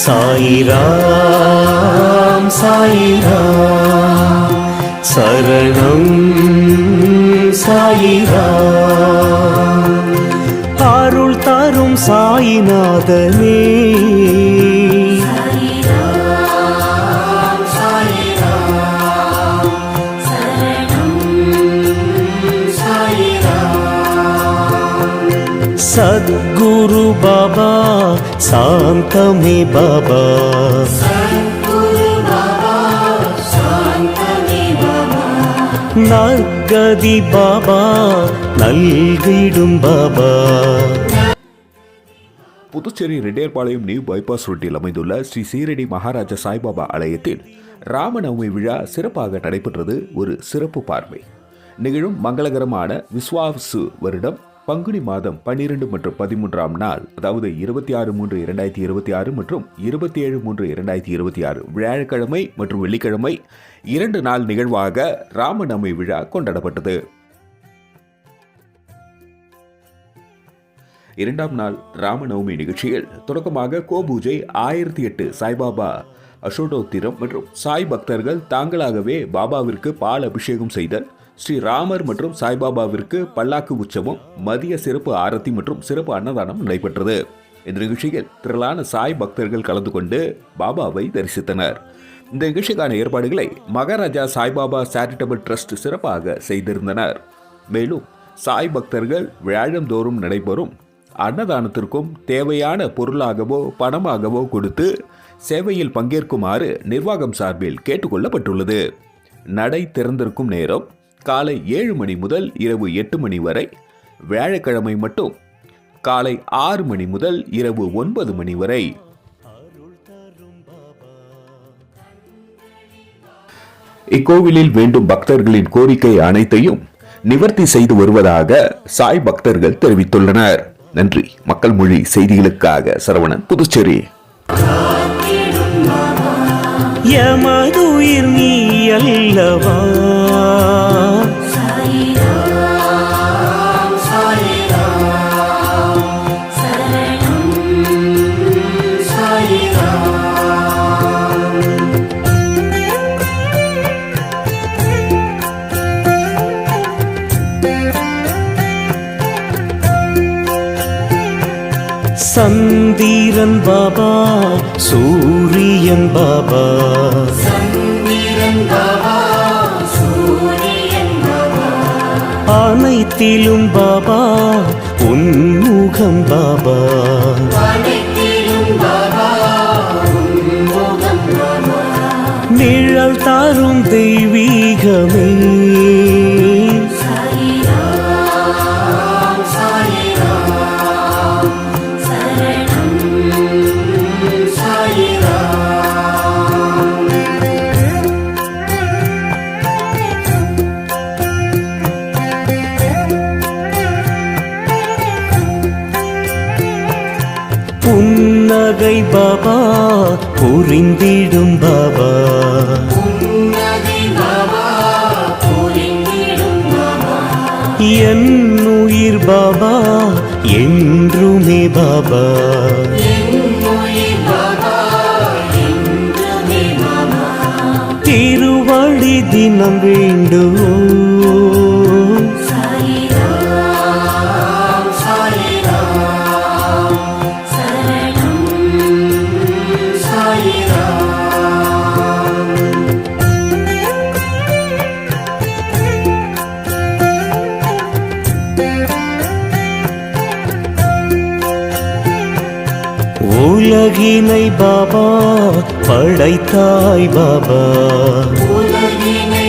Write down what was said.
சாயிராம் சாயிராம் சரணம் சாயிராம் அருள் தரும் சாயிநாதனே सद्गुरु बाबा शांतमे बाबा नर्गदि बाबा नल्गिडुम बाबा. Puducherry Reddiarpalayam new bypass ரோட்டில் அமைந்துள்ள ஸ்ரீ சீரடி மகாராஜா சாய்பாபா ஆலயத்தில் ராமநவமி விழா சிறப்பாக நடைபெற்றது. ஒரு சிறப்பு பார்வை நிகழும் மங்களகரமான விஸ்வாசு வருடம் பங்குனி மாதம் 12 மற்றும் 13ஆம் நாள், அதாவது 26/3/2026 மற்றும் 27/3/2026 வியாழக்கிழமை மற்றும் வெள்ளிக்கிழமை 2 நாள் நிகழ்வாக ராமநவமி விழா கொண்டாடப்பட்டது. 2ஆம் நாள் ராமநவமி நிகழ்ச்சியில் தொடக்கமாக கோபூஜை, 1008 சாய்பாபா அசோடோத்திரம் மற்றும் சாய் பக்தர்கள் தாங்களாகவே பாபாவிற்கு பால் அபிஷேகம் செய்தல், ஸ்ரீ ராமர் மற்றும் சாய்பாபாவிற்கு பல்லாக்கு உற்சவம், மதிய சிறப்பு ஆரத்தி மற்றும் சிறப்பு அன்னதானம் நடைபெற்றது. இந்த நிகழ்ச்சியில் திரளான சாய் பக்தர்கள் கலந்து கொண்டு பாபாவை தரிசித்தனர். இந்த நிகழ்ச்சிக்கான ஏற்பாடுகளை மகாராஜா சாய்பாபா சேரிட்டபிள் ட்ரஸ்ட் சிறப்பாக செய்திருந்தனர். மேலும் சாய் பக்தர்கள் வியாழந்தோறும் நடைபெறும் அன்னதானத்திற்கும் தேவையான பொருளாகவோ பணமாகவோ கொடுத்து சேவையில் பங்கேற்குமாறு நிர்வாகம் சார்பில் கேட்டுக்கொள்ளப்பட்டுள்ளது. நடை திறந்திருக்கும் நேரம் காலை 7 மணி முதல் இரவு 8 மணி வரை, வியாழக்கிழமை மட்டும் காலை 6 மணி முதல் இரவு 9 மணி வரை. இக்கோவிலில் வேண்டும் பக்தர்களின் கோரிக்கை அனைத்தையும் நிவர்த்தி செய்து வருவதாக சாய் பக்தர்கள் தெரிவித்துள்ளனர். நன்றி. மக்கள் மொழி செய்திகளுக்காக சரவணன், புதுச்சேரி. யமதுயிர் நீ அல்லவா, சந்திரன் பாபா சூரியன் பாபா, அனைத்திலும் பாபா உன்முகம் பாபா, நிழல் தாரும் தெய்வீகமே, புன்னகை பாபா புரிந்திடும் பாபா, என் உயிர் பாபா என்றுமே பாபா, திருவடி தினம் வேண்டும். உலகினை பாபா படைத்தாய் பாபா, உலகினை